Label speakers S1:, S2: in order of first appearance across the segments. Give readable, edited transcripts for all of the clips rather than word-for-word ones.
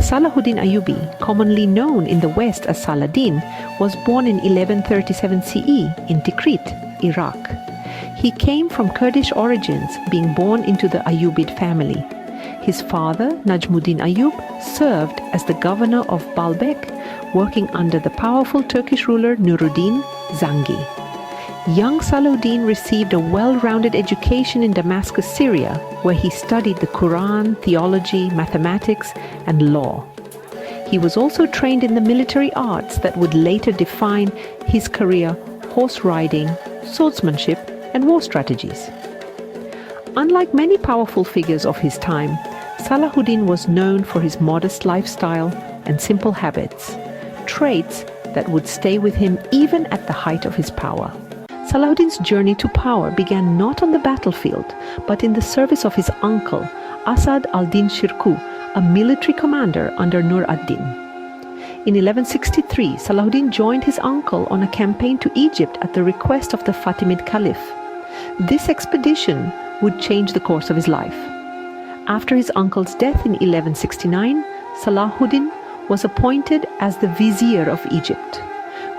S1: Salahuddin Ayyubi, commonly known in the West as Saladin, was born in 1137 CE in Tikrit, Iraq. He came from Kurdish origins, being born into the Ayyubid family. His father, Najmuddin Ayyub, served as the governor of Baalbek, working under the powerful Turkish ruler Nuruddin Zangi. Young Salahuddin received a well-rounded education in Damascus, Syria, where he studied the Quran, theology, mathematics, and law. He was also trained in the military arts that would later define his career: horse riding, swordsmanship, and war strategies. Unlike many powerful figures of his time, Salahuddin was known for his modest lifestyle and simple habits, traits that would stay with him even at the height of his power. Salahuddin's journey to power began not on the battlefield, but in the service of his uncle, Asad al-Din Shirkuh, a military commander under Nur ad-Din. In 1163, Salahuddin joined his uncle on a campaign to Egypt at the request of the Fatimid Caliph. This expedition would change the course of his life. After his uncle's death in 1169, Salahuddin was appointed as the vizier of Egypt.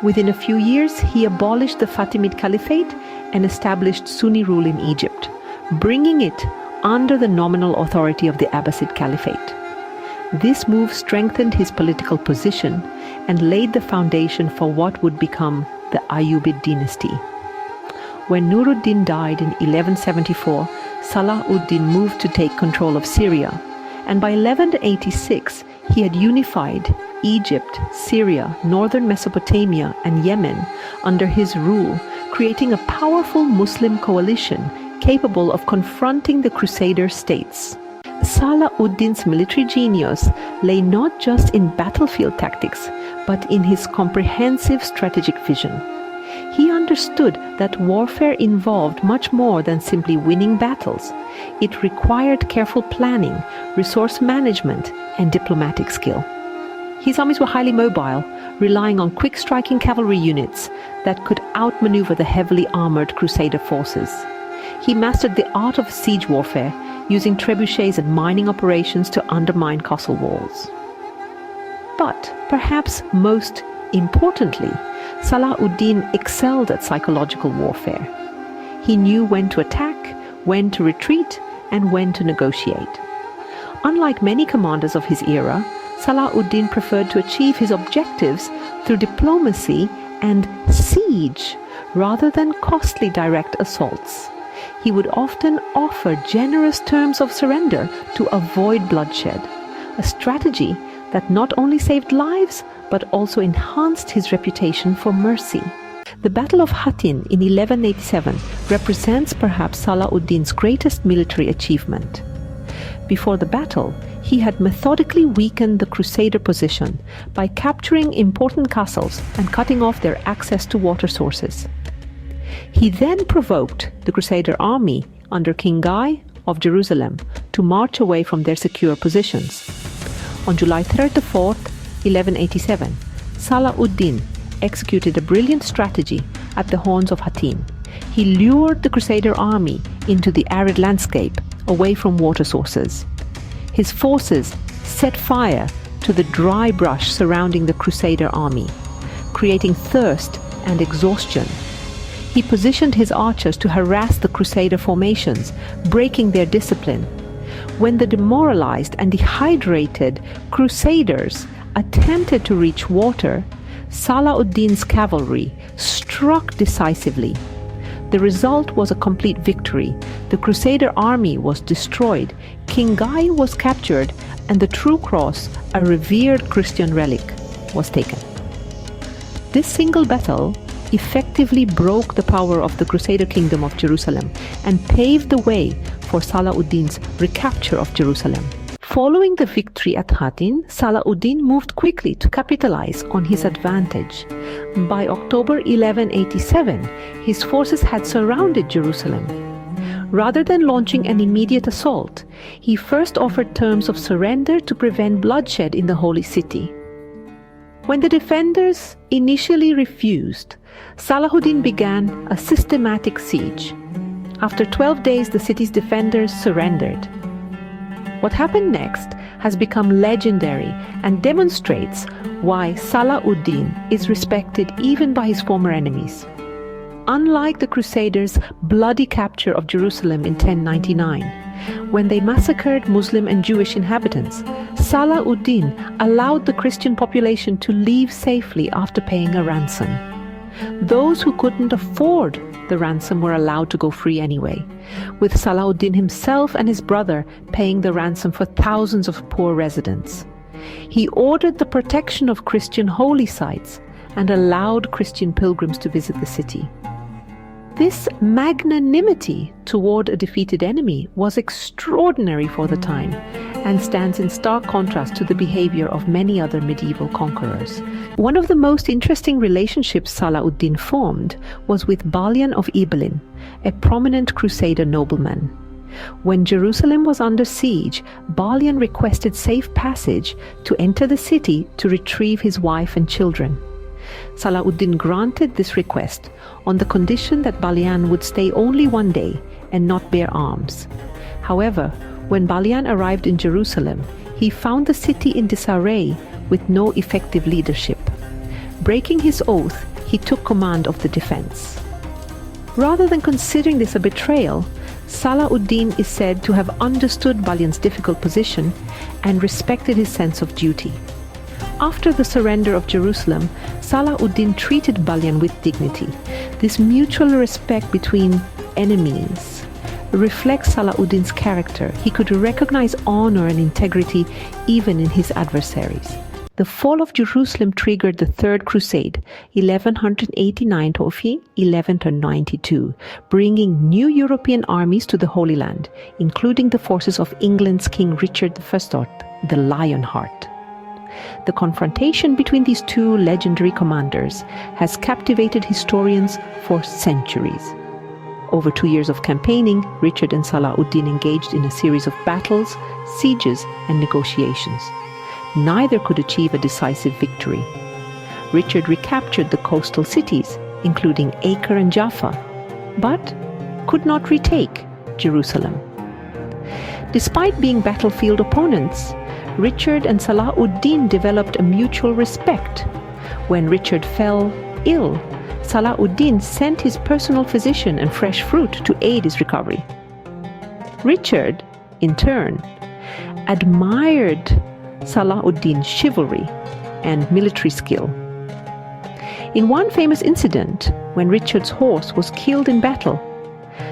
S1: Within a few years, he abolished the Fatimid Caliphate and established Sunni rule in Egypt, bringing it under the nominal authority of the Abbasid Caliphate. This move strengthened his political position and laid the foundation for what would become the Ayyubid dynasty. When Nuruddin died in 1174, Salahuddin moved to take control of Syria, and by 1186 he had unified Egypt, Syria, northern Mesopotamia, and Yemen under his rule, creating a powerful Muslim coalition capable of confronting the Crusader states. Salahuddin's military genius lay not just in battlefield tactics, but in his comprehensive strategic vision. He understood that warfare involved much more than simply winning battles. It required careful planning, resource management, and diplomatic skill. His armies were highly mobile, relying on quick-striking cavalry units that could outmaneuver the heavily armored Crusader forces. He mastered the art of siege warfare, using trebuchets and mining operations to undermine castle walls. But perhaps most importantly, Salahuddin excelled at psychological warfare. He knew when to attack, when to retreat, and when to negotiate. Unlike many commanders of his era, Salahuddin preferred to achieve his objectives through diplomacy and siege rather than costly direct assaults. He would often offer generous terms of surrender to avoid bloodshed, a strategy that not only saved lives but also enhanced his reputation for mercy. The Battle of Hattin in 1187 represents perhaps Salahuddin's greatest military achievement. Before the battle, he had methodically weakened the Crusader position by capturing important castles and cutting off their access to water sources. He then provoked the Crusader army under King Guy of Jerusalem to march away from their secure positions. On July 34th, 1187, Salahuddin executed a brilliant strategy at the horns of Hattin. He lured the Crusader army into the arid landscape away from water sources. His forces set fire to the dry brush surrounding the Crusader army, creating thirst and exhaustion. He positioned his archers to harass the Crusader formations, breaking their discipline. When the demoralized and dehydrated Crusaders attempted to reach water, Salahuddin's cavalry struck decisively. The result was a complete victory. The Crusader army was destroyed, King Guy was captured, and the True Cross, a revered Christian relic, was taken. This single battle effectively broke the power of the Crusader kingdom of Jerusalem and paved the way for Salahuddin's recapture of Jerusalem. Following the victory at Hattin, Salahuddin moved quickly to capitalize on his advantage. By October 1187, his forces had surrounded Jerusalem. Rather than launching an immediate assault, he first offered terms of surrender to prevent bloodshed in the Holy City. When the defenders initially refused, Salahuddin began a systematic siege. After 12 days, the city's defenders surrendered. What happened next has become legendary and demonstrates why Salahuddin is respected even by his former enemies. Unlike the Crusaders' bloody capture of Jerusalem in 1099, when they massacred Muslim and Jewish inhabitants, Salahuddin allowed the Christian population to leave safely after paying a ransom. Those who couldn't afford the ransom were allowed to go free anyway, with Salahuddin himself and his brother paying the ransom for thousands of poor residents. He ordered the protection of Christian holy sites and allowed Christian pilgrims to visit the city. This magnanimity toward a defeated enemy was extraordinary for the time and stands in stark contrast to the behavior of many other medieval conquerors. One of the most interesting relationships Salahuddin formed was with Balian of Ibelin, a prominent Crusader nobleman. When Jerusalem was under siege, Balian requested safe passage to enter the city to retrieve his wife and children. Salahuddin granted this request on the condition that Balian would stay only one day and not bear arms. However, when Balian arrived in Jerusalem, he found the city in disarray with no effective leadership. Breaking his oath, he took command of the defense. Rather than considering this a betrayal, Salahuddin is said to have understood Balian's difficult position and respected his sense of duty. After the surrender of Jerusalem, Salahuddin treated Balian with dignity. This mutual respect between enemies reflects Salahuddin's character. He could recognize honor and integrity even in his adversaries. The fall of Jerusalem triggered the Third Crusade, 1189 to 1192, bringing new European armies to the Holy Land, including the forces of England's King Richard I, the Lionheart. The confrontation between these two legendary commanders has captivated historians for centuries. Over 2 years of campaigning, Richard and Salahuddin engaged in a series of battles, sieges, and negotiations. Neither could achieve a decisive victory. Richard recaptured the coastal cities, including Acre and Jaffa, but could not retake Jerusalem. Despite being battlefield opponents, Richard and Salahuddin developed a mutual respect. When Richard fell ill, Salahuddin sent his personal physician and fresh fruit to aid his recovery. Richard, in turn, admired Salahuddin's chivalry and military skill. In one famous incident, when Richard's horse was killed in battle,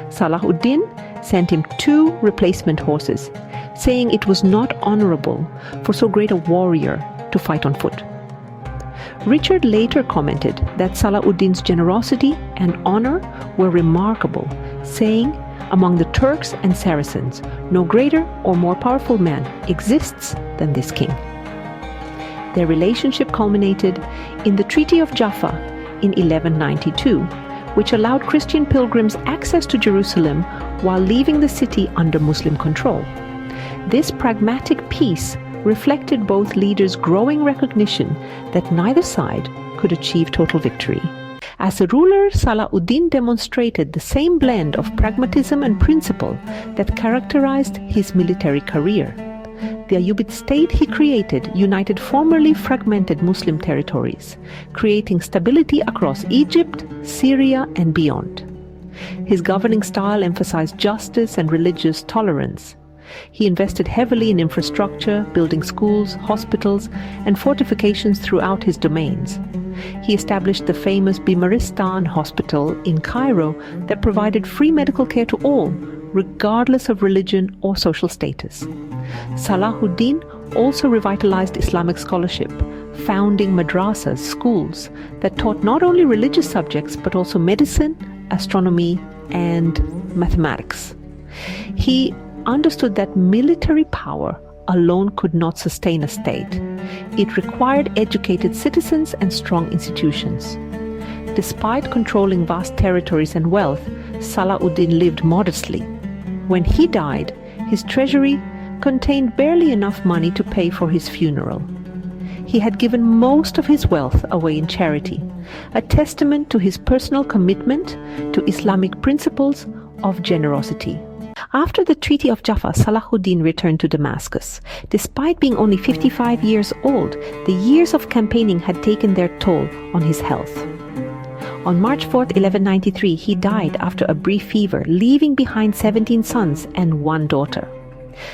S1: Salahuddin sent him 2 replacement horses, saying it was not honorable for so great a warrior to fight on foot. Richard later commented that Salahuddin's generosity and honor were remarkable, saying, "Among the Turks and Saracens, no greater or more powerful man exists than this king." Their relationship culminated in the Treaty of Jaffa in 1192, which allowed Christian pilgrims access to Jerusalem while leaving the city under Muslim control. This pragmatic peace reflected both leaders' growing recognition that neither side could achieve total victory. As a ruler, Salahuddin demonstrated the same blend of pragmatism and principle that characterized his military career. The Ayyubid state he created united formerly fragmented Muslim territories, creating stability across Egypt, Syria, and beyond. His governing style emphasized justice and religious tolerance. He invested heavily in infrastructure, building schools, hospitals, and fortifications throughout his domains. He established the famous Bimaristan Hospital in Cairo that provided free medical care to all, regardless of religion or social status. Salahuddin also revitalized Islamic scholarship, founding madrasas, schools, that taught not only religious subjects but also medicine, astronomy, and mathematics. He understood that military power alone could not sustain a state. It required educated citizens and strong institutions. Despite controlling vast territories and wealth, Salahuddin lived modestly. When he died, his treasury contained barely enough money to pay for his funeral. He had given most of his wealth away in charity, a testament to his personal commitment to Islamic principles of generosity. After the Treaty of Jaffa, Salahuddin returned to Damascus. Despite being only 55 years old, the years of campaigning had taken their toll on his health. On March 4, 1193, he died after a brief fever, leaving behind 17 sons and one daughter.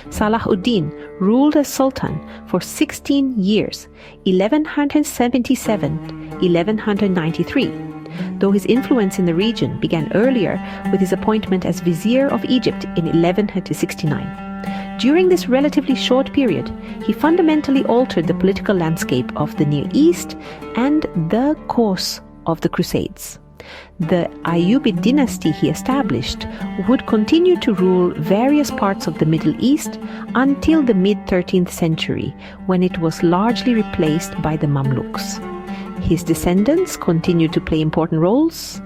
S1: Salahuddin ruled as Sultan for 16 years, 1177-1193. Though his influence in the region began earlier with his appointment as Vizier of Egypt in 1169. During this relatively short period, he fundamentally altered the political landscape of the Near East and the course of the Crusades. The Ayyubi dynasty he established would continue to rule various parts of the Middle East until the mid-13th century, when it was largely replaced by the Mamluks. His descendants continued to play important roles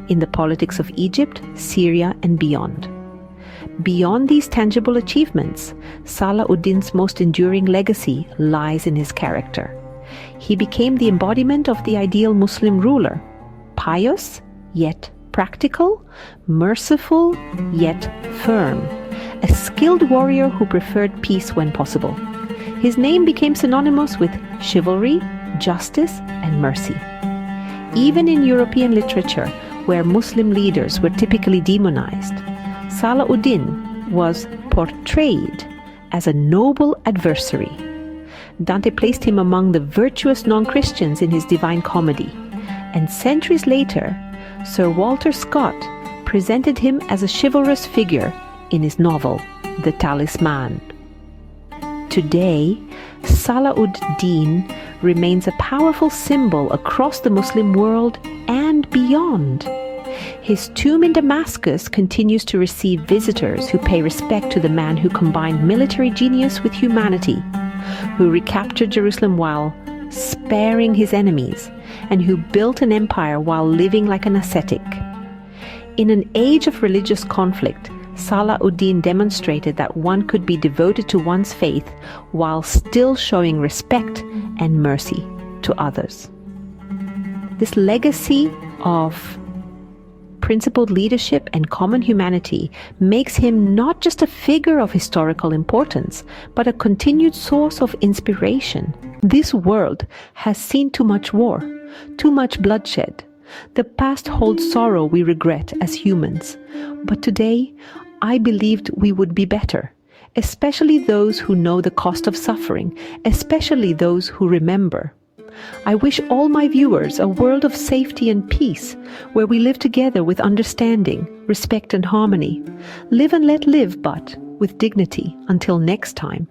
S1: in the politics of Egypt, Syria, and beyond. Beyond these tangible achievements, Salahuddin's most enduring legacy lies in his character. He became the embodiment of the ideal Muslim ruler, pious yet practical, merciful yet firm, a skilled warrior who preferred peace when possible. His name became synonymous with chivalry, justice, and mercy. Even in European literature, where Muslim leaders were typically demonized, Salahuddin was portrayed as a noble adversary. Dante placed him among the virtuous non-Christians in his Divine Comedy, and centuries later, Sir Walter Scott presented him as a chivalrous figure in his novel, The Talisman. Today, Salahuddin remains a powerful symbol across the Muslim world and beyond. His tomb in Damascus continues to receive visitors who pay respect to the man who combined military genius with humanity, who recaptured Jerusalem while sparing his enemies, and who built an empire while living like an ascetic. In an age of religious conflict, Salahuddin demonstrated that one could be devoted to one's faith while still showing respect and mercy to others. This legacy of principled leadership and common humanity makes him not just a figure of historical importance, but a continued source of inspiration. This world has seen too much war, too much bloodshed. The past holds sorrow we regret as humans. But today, I believed we would be better, especially those who know the cost of suffering, especially those who remember. I wish all my viewers a world of safety and peace, where we live together with understanding, respect, and harmony. Live and let live, but with dignity. Until next time,